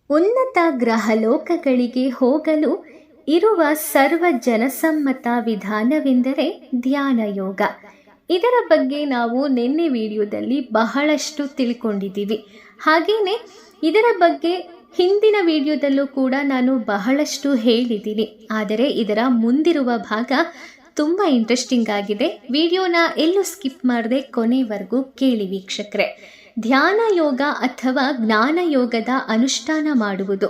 ಉನ್ನತ ಗ್ರಹಲೋಕಗಳಿಗೆ ಹೋಗಲು ಇರುವ ಸರ್ವ ಜನಸಮ್ಮತ ವಿಧಾನವೆಂದರೆ ಧ್ಯಾನ ಯೋಗ. ಇದರ ಬಗ್ಗೆ ನಾವು ನಿನ್ನೆ ವಿಡಿಯೋದಲ್ಲಿ ಬಹಳಷ್ಟು ತಿಳ್ಕೊಂಡಿದ್ದೀವಿ. ಹಾಗೆಯೇ ಇದರ ಬಗ್ಗೆ ಹಿಂದಿನ ವಿಡಿಯೋದಲ್ಲೂ ಕೂಡ ನಾನು ಬಹಳಷ್ಟು ಹೇಳಿದ್ದೀನಿ. ಆದರೆ ಇದರ ಮುಂದಿರುವ ಭಾಗ ತುಂಬ ಇಂಟ್ರೆಸ್ಟಿಂಗ್ ಆಗಿದೆ. ವಿಡಿಯೋನ ಎಲ್ಲೂ ಸ್ಕಿಪ್ ಮಾಡದೆ ಕೊನೆವರೆಗೂ ಕೇಳಿ ವೀಕ್ಷಕರೇ. ಧ್ಯಾನ ಯೋಗ ಅಥವಾ ಜ್ಞಾನ ಯೋಗದ ಅನುಷ್ಠಾನ ಮಾಡುವುದು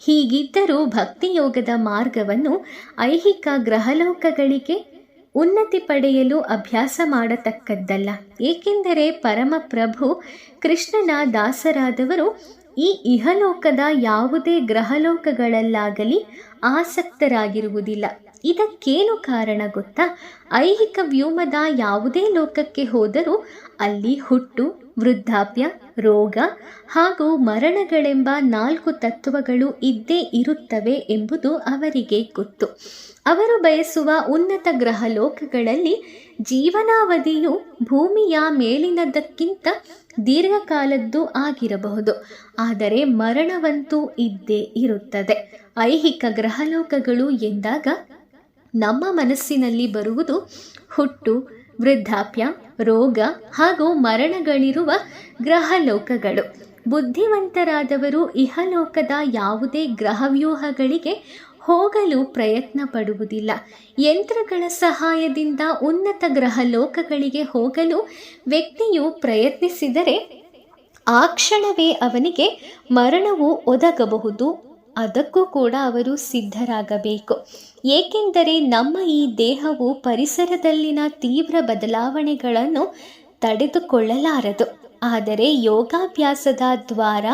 ಹೀಗಿದ್ದರೂ ಭಕ್ತಿ ಯೋಗದ ಮಾರ್ಗವನ್ನು ಐಹಿಕ ಗ್ರಹಲೋಕಗಳಿಗೆ ಉನ್ನತಿ ಪಡೆಯಲು ಅಭ್ಯಾಸ ಮಾಡತಕ್ಕದ್ದಲ್ಲ. ಏಕೆಂದರೆ ಪರಮಪ್ರಭು ಕೃಷ್ಣನ ದಾಸರಾದವರು ಈ ಇಹಲೋಕದ ಯಾವುದೇ ಗ್ರಹಲೋಕಗಳಲ್ಲಾಗಲಿ ಆಸಕ್ತರಾಗಿರುವುದಿಲ್ಲ. ಇದಕ್ಕೇನು ಕಾರಣ ಗೊತ್ತಾ? ಐಹಿಕ ವ್ಯೋಮದ ಯಾವುದೇ ಲೋಕಕ್ಕೆ ಹೋದರೂ ಅಲ್ಲಿ ಹುಟ್ಟು, ವೃದ್ಧಾಪ್ಯ, ರೋಗ ಹಾಗೂ ಮರಣಗಳೆಂಬ 4 ತತ್ವಗಳು ಇದ್ದೇ ಇರುತ್ತವೆ ಎಂಬುದು ಅವರಿಗೆ ಗೊತ್ತು. ಅವರು ಬಯಸುವ ಉನ್ನತ ಗ್ರಹಲೋಕಗಳಲ್ಲಿ ಜೀವನಾವಧಿಯು ಭೂಮಿಯ ಮೇಲಿನದಕ್ಕಿಂತ ದೀರ್ಘಕಾಲದ್ದು ಆಗಿರಬಹುದು, ಆದರೆ ಮರಣವಂತೂ ಇದ್ದೇ ಇರುತ್ತದೆ. ಐಹಿಕ ಗ್ರಹಲೋಕಗಳು ಎಂದಾಗ ನಮ್ಮ ಮನಸ್ಸಿನಲ್ಲಿ ಬರುವುದು ಹುಟ್ಟು, ವೃದ್ಧಾಪ್ಯ, ರೋಗ ಹಾಗೂ ಮರಣಗಳಿರುವ ಗ್ರಹಲೋಕಗಳು. ಬುದ್ಧಿವಂತರಾದವರು ಇಹಲೋಕದ ಯಾವುದೇ ಗ್ರಹವ್ಯೂಹಗಳಿಗೆ ಹೋಗಲು ಪ್ರಯತ್ನ ಪಡುವುದಿಲ್ಲ. ಯಂತ್ರಗಳ ಸಹಾಯದಿಂದ ಉನ್ನತ ಗ್ರಹಲೋಕಗಳಿಗೆ ಹೋಗಲು ವ್ಯಕ್ತಿಯು ಪ್ರಯತ್ನಿಸಿದರೆ ಆ ಕ್ಷಣವೇ ಅವನಿಗೆ ಮರಣವು ಒದಗಬಹುದು. ಅದಕ್ಕೂ ಕೂಡ ಅವರು ಸಿದ್ಧರಾಗಬೇಕು. ಏಕೆಂದರೆ ನಮ್ಮ ಈ ದೇಹವು ಪರಿಸರದಲ್ಲಿನ ತೀವ್ರ ಬದಲಾವಣೆಗಳನ್ನು ತಡೆದುಕೊಳ್ಳಲಾರದು. ಆದರೆ ಯೋಗಾಭ್ಯಾಸದ ದ್ವಾರ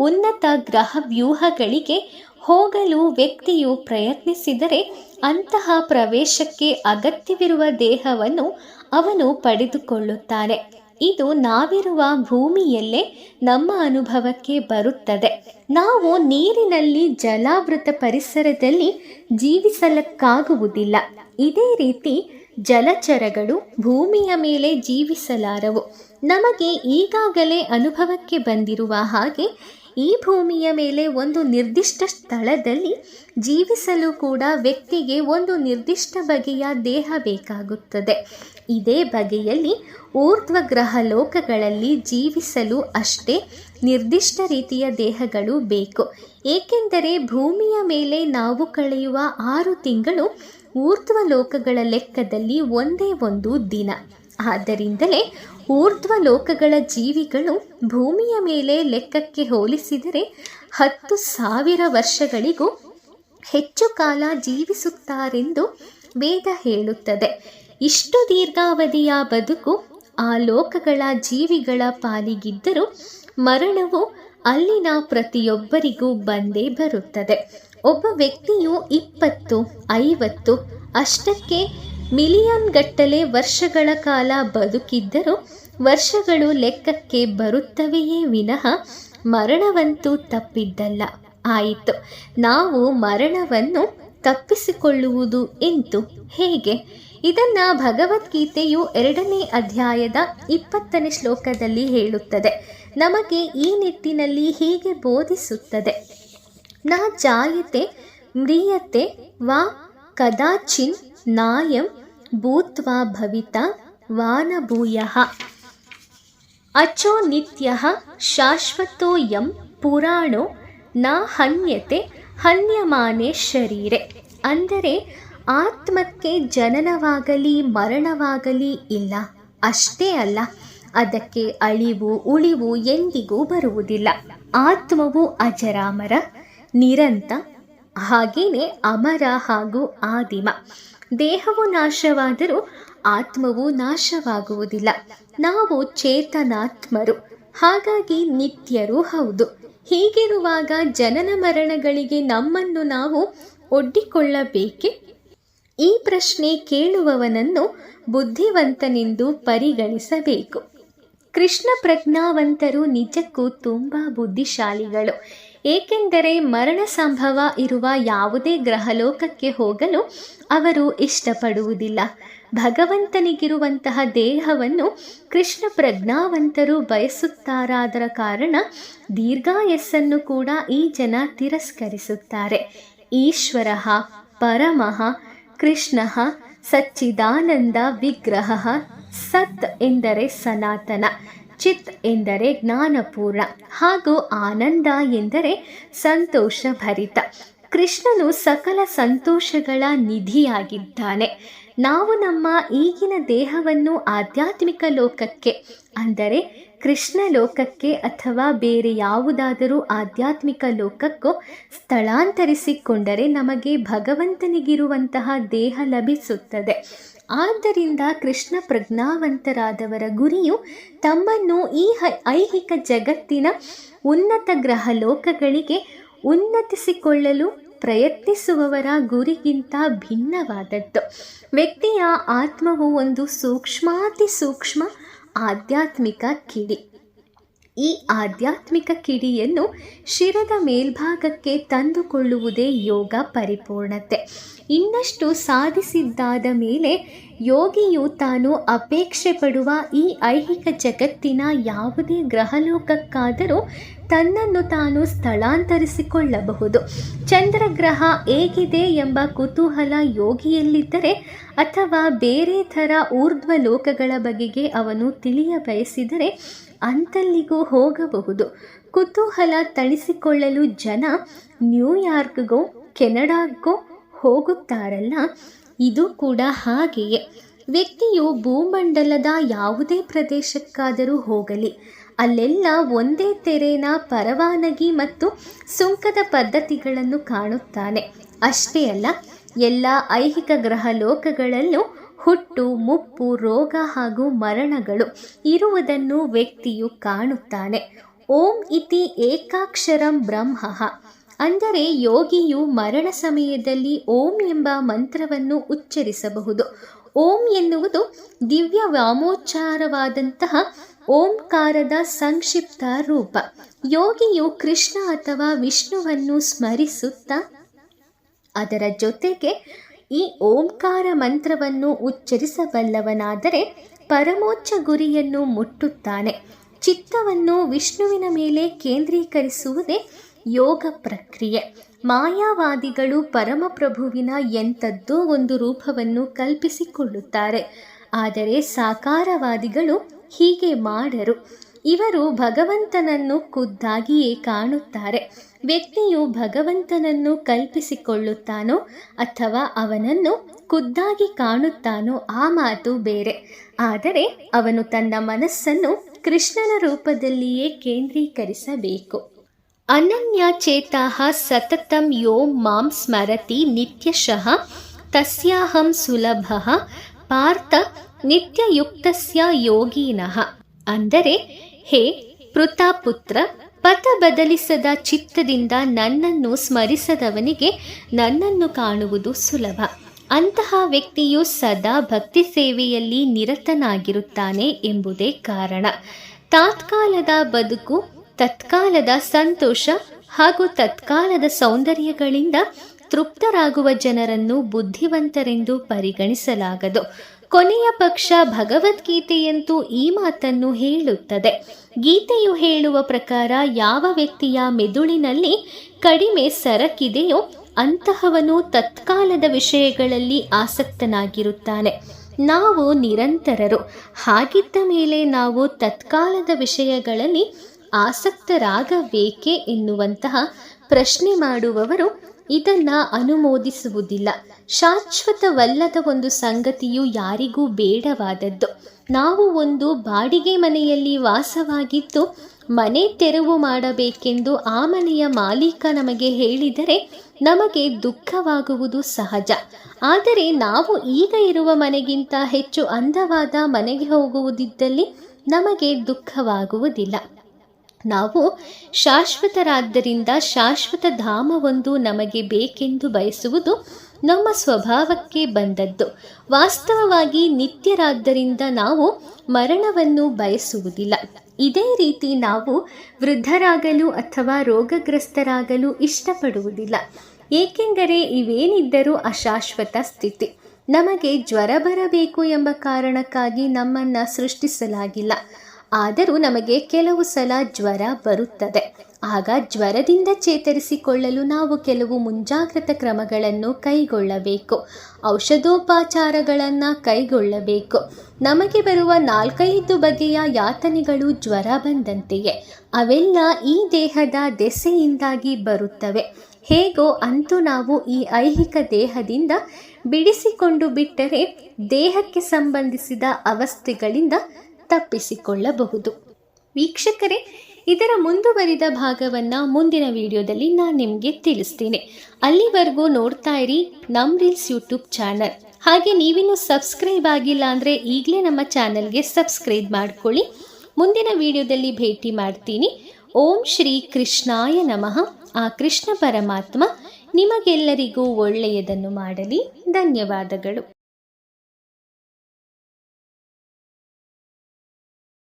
ಉನ್ನತ ಗ್ರಹವ್ಯೂಹಗಳಿಗೆ ಹೋಗಲು ವ್ಯಕ್ತಿಯು ಪ್ರಯತ್ನಿಸಿದರೆ ಅಂತಹ ಪ್ರವೇಶಕ್ಕೆ ಅಗತ್ಯವಿರುವ ದೇಹವನ್ನು ಅವನು ಪಡೆದುಕೊಳ್ಳುತ್ತಾನೆ. ಇದು ನಾವಿರುವ ಭೂಮಿಯಲ್ಲೇ ನಮ್ಮ ಅನುಭವಕ್ಕೆ ಬರುತ್ತದೆ. ನಾವು ನೀರಿನಲ್ಲಿ ಜಲಾವೃತ ಪರಿಸರದಲ್ಲಿ ಜೀವಿಸಲಕ್ಕಾಗುವುದಿಲ್ಲ. ಇದೇ ರೀತಿ ಜಲಚರಗಳು ಭೂಮಿಯ ಮೇಲೆ ಜೀವಿಸಲಾರವು. ನಮಗೆ ಈಗಾಗಲೇ ಅನುಭವಕ್ಕೆ ಬಂದಿರುವ ಹಾಗೆ ಈ ಭೂಮಿಯ ಮೇಲೆ ಒಂದು ನಿರ್ದಿಷ್ಟ ಸ್ಥಳದಲ್ಲಿ ಜೀವಿಸಲು ಕೂಡ ವ್ಯಕ್ತಿಗೆ ಒಂದು ನಿರ್ದಿಷ್ಟ ಬಗೆಯ ದೇಹ ಬೇಕಾಗುತ್ತದೆ. ಇದೇ ಬಗೆಯಲ್ಲಿ ಊರ್ಧ್ವ ಗ್ರಹ ಲೋಕಗಳಲ್ಲಿ ಜೀವಿಸಲು ಅಷ್ಟೇ ನಿರ್ದಿಷ್ಟ ರೀತಿಯ ದೇಹಗಳು ಬೇಕು. ಏಕೆಂದರೆ ಭೂಮಿಯ ಮೇಲೆ ನಾವು ಕಳೆಯುವ 6 ತಿಂಗಳು ಊರ್ಧ್ವ ಲೋಕಗಳ ಲೆಕ್ಕದಲ್ಲಿ ಒಂದೇ ಒಂದು ದಿನ. ಆದ್ದರಿಂದಲೇ ಊರ್ಧ್ವ ಲೋಕಗಳ ಜೀವಿಗಳು ಭೂಮಿಯ ಮೇಲೆ ಲೆಕ್ಕಕ್ಕೆ ಹೋಲಿಸಿದರೆ 10,000 ವರ್ಷಗಳಿಗೂ ಹೆಚ್ಚು ಕಾಲ ಜೀವಿಸುತ್ತಾರೆಂದು ವೇದ ಹೇಳುತ್ತದೆ. ಇಷ್ಟು ದೀರ್ಘಾವಧಿಯ ಬದುಕು ಆ ಲೋಕಗಳ ಜೀವಿಗಳ ಪಾಲಿಗಿದ್ದರೂ ಮರಣವು ಅಲ್ಲಿನ ಪ್ರತಿಯೊಬ್ಬರಿಗೂ ಬಂದೇ ಬರುತ್ತದೆ. ಒಬ್ಬ ವ್ಯಕ್ತಿಯು 20, 50 ಅಷ್ಟಕ್ಕೆ ಮಿಲಿಯನ್ ಗಟ್ಟಲೆ ವರ್ಷಗಳ ಕಾಲ ಬದುಕಿದ್ದರೂ ವರ್ಷಗಳು ಲೆಕ್ಕಕ್ಕೆ ಬರುತ್ತವೆಯೇ ವಿನಃ ಮರಣವಂತೂ ತಪ್ಪಿದ್ದಲ್ಲ. ಆಯಿತು, ನಾವು ಮರಣವನ್ನು ತಪ್ಪಿಸಿಕೊಳ್ಳುವುದು ಎಂತು ಹೇಗೆ? ಇದನ್ನು ಭಗವದ್ಗೀತೆಯು 2ನೇ ಅಧ್ಯಾಯದ 20ನೇ ಶ್ಲೋಕದಲ್ಲಿ ಹೇಳುತ್ತದೆ. ನಮಗೆ ಈ ನಿಟ್ಟಿನಲ್ಲಿ ಹೀಗೆ ಬೋಧಿಸುತ್ತದೆ. ನ ಜಾಯತೆ ಮ್ರಿಯತೆ ವಾ ಕದಾಚಿನ್ ನಾಯಂ ಭೂತ್ವಾ ಭವಿತಾ ವಾನ ಭೂಯಃ ಅಚೋ ನಿತ್ಯಃ ಶಾಶ್ವತೋ ಯಂ ಪುರಾಣೋ ನ ಹನ್ಯತೆ ಹನ್ಯಮಾನೆ ಶರೀರೆ. ಅಂದರೆ ಆತ್ಮಕ್ಕೆ ಜನನವಾಗಲಿ ಮರಣವಾಗಲಿ ಇಲ್ಲ. ಅಷ್ಟೇ ಅಲ್ಲ, ಅದಕ್ಕೆ ಅಳಿವು ಉಳಿವು ಎಂದಿಗೂ ಬರುವುದಿಲ್ಲ. ಆತ್ಮವು ಅಜರಾಮರ, ನಿರಂತ, ಹಾಗೇನೆ ಅಮರ ಹಾಗೂ ಆದಿಮ. ದೇಹವು ನಾಶವಾದರೂ ಆತ್ಮವು ನಾಶವಾಗುವುದಿಲ್ಲ. ನಾವು ಚೇತನಾತ್ಮರು, ಹಾಗಾಗಿ ನಿತ್ಯರೂ ಹೌದು. ಹೀಗಿರುವಾಗ ಜನನ ಮರಣಗಳಿಗೆ ನಮ್ಮನ್ನು ನಾವು ಒಡ್ಡಿಕೊಳ್ಳಬೇಕೆ? ಈ ಪ್ರಶ್ನೆ ಕೇಳುವವನನ್ನು ಬುದ್ಧಿವಂತನೆಂದು ಪರಿಗಣಿಸಬೇಕು. ಕೃಷ್ಣ ಪ್ರಜ್ಞಾವಂತರು ನಿಜಕ್ಕೂ ತುಂಬ ಬುದ್ಧಿಶಾಲಿಗಳು. ಏಕೆಂದರೆ ಮರಣ ಸಂಭವ ಇರುವ ಯಾವುದೇ ಗ್ರಹಲೋಕಕ್ಕೆ ಹೋಗಲು ಅವರು ಇಷ್ಟಪಡುವುದಿಲ್ಲ. ಭಗವಂತನಿಗಿರುವಂತಹ ದೇಹವನ್ನು ಕೃಷ್ಣ ಪ್ರಜ್ಞಾವಂತರು ಬಯಸುತ್ತಾರಾದರ ಕಾರಣ ದೀರ್ಘಾಯಸ್ಸನ್ನು ಕೂಡ ಈ ಜನ ತಿರಸ್ಕರಿಸುತ್ತಾರೆ. ಈಶ್ವರ ಪರಮಃ ಕೃಷ್ಣ ಸಚ್ಚಿದಾನಂದ ವಿಗ್ರಹ. ಸತ್ ಎಂದರೆ ಸನಾತನ, ಚಿತ್ ಎಂದರೆ ಜ್ಞಾನಪೂರ್ಣ ಹಾಗೂ ಆನಂದ ಎಂದರೆ ಸಂತೋಷ ಭರಿತ. ಕೃಷ್ಣನು ಸಕಲ ಸಂತೋಷಗಳ ನಿಧಿಯಾಗಿದ್ದಾನೆ. ನಾವು ನಮ್ಮ ಈಗಿನ ದೇಹವನ್ನು ಆಧ್ಯಾತ್ಮಿಕ ಲೋಕಕ್ಕೆ ಅಂದರೆ ಕೃಷ್ಣ ಲೋಕಕ್ಕೆ ಅಥವಾ ಬೇರೆ ಯಾವುದಾದರೂ ಆಧ್ಯಾತ್ಮಿಕ ಲೋಕಕ್ಕೋ ಸ್ಥಳಾಂತರಿಸಿಕೊಂಡರೆ ನಮಗೆ ಭಗವಂತನಿಗಿರುವಂತಹ ದೇಹ ಲಭಿಸುತ್ತದೆ. ಆದ್ದರಿಂದ ಕೃಷ್ಣ ಪ್ರಜ್ಞಾವಂತರಾದವರ ಗುರಿಯು ತಮ್ಮನ್ನು ಈ ಐಹಿಕ ಜಗತ್ತಿನ ಉನ್ನತ ಗ್ರಹಲೋಕಗಳಿಗೆ ಉನ್ನತಿಸಿಕೊಳ್ಳಲು ಪ್ರಯತ್ನಿಸುವವರ ಗುರಿಗಿಂತ ಭಿನ್ನವಾದದ್ದು. ವ್ಯಕ್ತಿಯ ಆತ್ಮವು ಒಂದು ಸೂಕ್ಷ್ಮಾತಿ ಸೂಕ್ಷ್ಮ ಆಧ್ಯಾತ್ಮಿಕ ಕಿಡಿ. ಈ ಆಧ್ಯಾತ್ಮಿಕ ಕಿಡಿಯನ್ನು ಶಿರದ ಮೇಲ್ಭಾಗಕ್ಕೆ ತಂದುಕೊಳ್ಳುವುದೇ ಯೋಗ ಪರಿಪೂರ್ಣತೆ. ಇನ್ನಷ್ಟು ಸಾಧಿಸಿದ್ದಾದ ಮೇಲೆ ಯೋಗಿಯು ತಾನು ಅಪೇಕ್ಷೆ ಪಡುವ ಈ ಐಹಿಕ ಜಗತ್ತಿನ ಯಾವುದೇ ಗ್ರಹಲೋಕಕ್ಕಾದರೂ ತನ್ನನ್ನು ತಾನು ಸ್ಥಳಾಂತರಿಸಿಕೊಳ್ಳಬಹುದು. ಚಂದ್ರಗ್ರಹ ಹೇಗಿದೆ ಎಂಬ ಕುತೂಹಲ ಯೋಗಿಯಲ್ಲಿದ್ದರೆ ಅಥವಾ ಬೇರೆ ಥರ ಊರ್ಧ್ವ ಲೋಕಗಳ ಬಗೆಗೆ ಅವನು ತಿಳಿಯ ಬಯಸಿದರೆ ಅಂತಲ್ಲಿಗೂ ಹೋಗಬಹುದು. ಕುತೂಹಲ ತಣಿಸಿಕೊಳ್ಳಲು ಜನ ನ್ಯೂಯಾರ್ಕ್ಗೋ ಕೆನಡಾಗೋ ಹೋಗುತ್ತಾರಲ್ಲ, ಇದು ಕೂಡ ಹಾಗೆಯೇ. ವ್ಯಕ್ತಿಯು ಭೂಮಂಡಲದ ಯಾವುದೇ ಪ್ರದೇಶಕ್ಕಾದರೂ ಹೋಗಲಿ, ಅಲ್ಲೆಲ್ಲ ಒಂದೇ ತೆರೆನ ಪರವಾನಗಿ ಮತ್ತು ಸುಂಕದ ಪದ್ಧತಿಗಳನ್ನು ಕಾಣುತ್ತಾನೆ. ಅಷ್ಟೇ ಅಲ್ಲ, ಎಲ್ಲ ಐಹಿಕ ಗ್ರಹ ಲೋಕಗಳಲ್ಲೂ ಹುಟ್ಟು, ಮುಪ್ಪು, ರೋಗ ಹಾಗೂ ಮರಣಗಳು ಇರುವುದನ್ನು ವ್ಯಕ್ತಿಯು ಕಾಣುತ್ತಾನೆ. ಓಂ ಇತಿ ಏಕಾಕ್ಷರಂ ಬ್ರಹ್ಮ. ಅಂದರೆ ಯೋಗಿಯು ಮರಣ ಸಮಯದಲ್ಲಿ ಓಂ ಎಂಬ ಮಂತ್ರವನ್ನು ಉಚ್ಚರಿಸಬಹುದು. ಓಂ ಎನ್ನುವುದು ದಿವ್ಯ ವಾಮೋಚ್ಚಾರವಾದಂತಹ ಓಂಕಾರದ ಸಂಕ್ಷಿಪ್ತ ರೂಪ. ಯೋಗಿಯು ಕೃಷ್ಣ ಅಥವಾ ವಿಷ್ಣುವನ್ನು ಸ್ಮರಿಸುತ್ತಾ ಅದರ ಜೊತೆಗೆ ಈ ಓಂಕಾರ ಮಂತ್ರವನ್ನು ಉಚ್ಚರಿಸಬಲ್ಲವನಾದರೆ ಪರಮೋಚ್ಚ ಗುರಿಯನ್ನು ಮುಟ್ಟುತ್ತಾನೆ. ಚಿತ್ತವನ್ನು ವಿಷ್ಣುವಿನ ಮೇಲೆ ಕೇಂದ್ರೀಕರಿಸುವುದೇ ಯೋಗ ಪ್ರಕ್ರಿಯೆ. ಮಾಯಾವಾದಿಗಳು ಪರಮಪ್ರಭುವಿನ ಎಂಥದ್ದೋ ಒಂದು ರೂಪವನ್ನು ಕಲ್ಪಿಸಿಕೊಳ್ಳುತ್ತಾರೆ. ಆದರೆ ಸಾಕಾರವಾದಿಗಳು ಹೀಗೆ ಮಾಡರು. ಇವರು ಭಗವಂತನನ್ನು ಖುದ್ದಾಗಿಯೇ ಕಾಣುತ್ತಾರೆ. ವ್ಯಕ್ತಿಯು ಭಗವಂತನನ್ನು ಕಲ್ಪಿಸಿಕೊಳ್ಳುತ್ತಾನೋ ಅಥವಾ ಅವನನ್ನು ಖುದ್ದಾಗಿ ಕಾಣುತ್ತಾನೋ ಆ ಮಾತು ಬೇರೆ. ಆದರೆ ಅವನು ತನ್ನ ಮನಸ್ಸನ್ನು ಕೃಷ್ಣನ ರೂಪದಲ್ಲಿಯೇ ಕೇಂದ್ರೀಕರಿಸಬೇಕು. ಅನನ್ಯ ಚೇತಾಃ ಸತತಂ ಯೋ ಮಾಂ ಸ್ಮರತಿ ನಿತ್ಯಶಃ ತಸ್ಯಾಹಂ ಸುಲಭಃ ಪಾರ್ಥ ನಿತ್ಯಯುಕ್ತಸ್ಯ ಯೋಗಿನಃ. ಅಂದರೆ, ಹೇ ಪೃಥಾಪುತ್ರ, ಪಥ ಬದಲಿಸದ ಚಿತ್ತದಿಂದ ನನ್ನನ್ನು ಸ್ಮರಿಸದವನಿಗೆ ನನ್ನನ್ನು ಕಾಣುವುದು ಸುಲಭ. ಅಂತಹ ವ್ಯಕ್ತಿಯು ಸದಾ ಭಕ್ತಿ ಸೇವೆಯಲ್ಲಿ ನಿರತನಾಗಿರುತ್ತಾನೆ ಎಂಬುದೇ ಕಾರಣ. ತಾತ್ಕಾಲದ ಬದುಕು, ತತ್ಕಾಲದ ಸಂತೋಷ ಹಾಗೂ ತತ್ಕಾಲದ ಸೌಂದರ್ಯಗಳಿಂದ ತೃಪ್ತರಾಗುವ ಜನರನ್ನು ಬುದ್ಧಿವಂತರೆಂದು ಪರಿಗಣಿಸಲಾಗದು. ಕೊನೆಯ ಪಕ್ಷ ಭಗವದ್ಗೀತೆಯಂತೂ ಈ ಮಾತನ್ನು ಹೇಳುತ್ತದೆ. ಗೀತೆಯು ಹೇಳುವ ಪ್ರಕಾರ ಯಾವ ವ್ಯಕ್ತಿಯ ಮೆದುಳಿನಲ್ಲಿ ಕಡಿಮೆ ಸರಕಿದೆಯೋ ಅಂತಹವನು ತತ್ಕಾಲದ ವಿಷಯಗಳಲ್ಲಿ ಆಸಕ್ತನಾಗಿರುತ್ತಾನೆ. ನಾವು ನಿರಂತರರು. ಹಾಗಿದ್ದ ಮೇಲೆ ನಾವು ತತ್ಕಾಲದ ವಿಷಯಗಳಲ್ಲಿ ಆಸಕ್ತರಾಗಬೇಕೇ ಎನ್ನುವಂತಹ ಪ್ರಶ್ನೆ ಮಾಡುವವರು ಇದನ್ನು ಅನುಮೋದಿಸುವುದಿಲ್ಲ. ಶಾಶ್ವತವಲ್ಲದ ಒಂದು ಸಂಗತಿಯು ಯಾರಿಗೂ ಬೇಡವಾದದ್ದು. ನಾವು ಒಂದು ಬಾಡಿಗೆ ಮನೆಯಲ್ಲಿ ವಾಸವಾಗಿದ್ದು ಮನೆ ತೆರವು ಮಾಡಬೇಕೆಂದು ಆ ಮನೆಯ ಮಾಲೀಕ ನಮಗೆ ಹೇಳಿದರೆ ನಮಗೆ ದುಃಖವಾಗುವುದು ಸಹಜ. ಆದರೆ ನಾವು ಈಗ ಇರುವ ಮನೆಗಿಂತ ಹೆಚ್ಚು ಅಂದವಾದ ಮನೆಗೆ ಹೋಗುವುದಿದ್ದಲ್ಲಿ ನಮಗೆ ದುಃಖವಾಗುವುದಿಲ್ಲ. ನಾವು ಶಾಶ್ವತರಾದ್ದರಿಂದ ಶಾಶ್ವತ ಧಾಮವೊಂದು ನಮಗೆ ಬೇಕೆಂದು ಬಯಸುವುದು ನಮ್ಮ ಸ್ವಭಾವಕ್ಕೆ ಬಂದದ್ದು. ವಾಸ್ತವವಾಗಿ ನಿತ್ಯರಾದ್ದರಿಂದ ನಾವು ಮರಣವನ್ನು ಬಯಸುವುದಿಲ್ಲ. ಇದೇ ರೀತಿ ನಾವು ವೃದ್ಧರಾಗಲು ಅಥವಾ ರೋಗಗ್ರಸ್ತರಾಗಲು ಇಷ್ಟಪಡುವುದಿಲ್ಲ. ಏಕೆಂದರೆ ಇವೇನಿದ್ದರೂ ಅಶಾಶ್ವತ ಸ್ಥಿತಿ. ನಮಗೆ ಜ್ವರ ಬರಬೇಕು ಎಂಬ ಕಾರಣಕ್ಕಾಗಿ ನಮ್ಮನ್ನು ಸೃಷ್ಟಿಸಲಾಗಿಲ್ಲ. ಆದರೂ ನಮಗೆ ಕೆಲವು ಸಲ ಜ್ವರ ಬರುತ್ತದೆ. ಆಗ ಜ್ವರದಿಂದ ಚೇತರಿಸಿಕೊಳ್ಳಲು ನಾವು ಕೆಲವು ಮುಂಜಾಗ್ರತಾ ಕ್ರಮಗಳನ್ನು ಕೈಗೊಳ್ಳಬೇಕು, ಔಷಧೋಪಚಾರಗಳನ್ನು ಕೈಗೊಳ್ಳಬೇಕು. ನಮಗೆ ಬರುವ 4-5 ಬಗೆಯ ಯಾತನೆಗಳು ಜ್ವರ ಬಂದಂತೆಯೇ. ಅವೆಲ್ಲ ಈ ದೇಹದ ದೆಸೆಯಿಂದಾಗಿ ಬರುತ್ತವೆ. ಹೇಗೋ ಅಂತೂ ನಾವು ಈ ಐಹಿಕ ದೇಹದಿಂದ ಬಿಡಿಸಿಕೊಂಡು ಬಿಟ್ಟರೆ ದೇಹಕ್ಕೆ ಸಂಬಂಧಿಸಿದ ಅವಸ್ಥೆಗಳಿಂದ ತಪ್ಪಿಸಿಕೊಳ್ಳಬಹುದು. ವೀಕ್ಷಕರೇ, ಇದರ ಮುಂದುವರಿದ ಭಾಗವನ್ನು ಮುಂದಿನ ವಿಡಿಯೋದಲ್ಲಿ ನಾನು ನಿಮಗೆ ತಿಳಿಸ್ತೀನಿ. ಅಲ್ಲಿವರೆಗೂ ನೋಡ್ತಾ ಇರಿ ನಮ್ಮ ರೀಲ್ಸ್ ಯೂಟ್ಯೂಬ್ ಚಾನಲ್. ಹಾಗೆ ನೀವಿನ್ನೂ ಸಬ್ಸ್ಕ್ರೈಬ್ ಆಗಿಲ್ಲ ಅಂದರೆ ಈಗಲೇ ನಮ್ಮ ಚಾನಲ್ಗೆ ಸಬ್ಸ್ಕ್ರೈಬ್ ಮಾಡ್ಕೊಳ್ಳಿ. ಮುಂದಿನ ವಿಡಿಯೋದಲ್ಲಿ ಭೇಟಿ ಮಾಡ್ತೀನಿ. ಓಂ ಶ್ರೀ ಕೃಷ್ಣಾಯ ನಮಃ. ಆ ಕೃಷ್ಣ ಪರಮಾತ್ಮ ನಿಮಗೆಲ್ಲರಿಗೂ ಒಳ್ಳೆಯದನ್ನು ಮಾಡಲಿ. ಧನ್ಯವಾದಗಳು.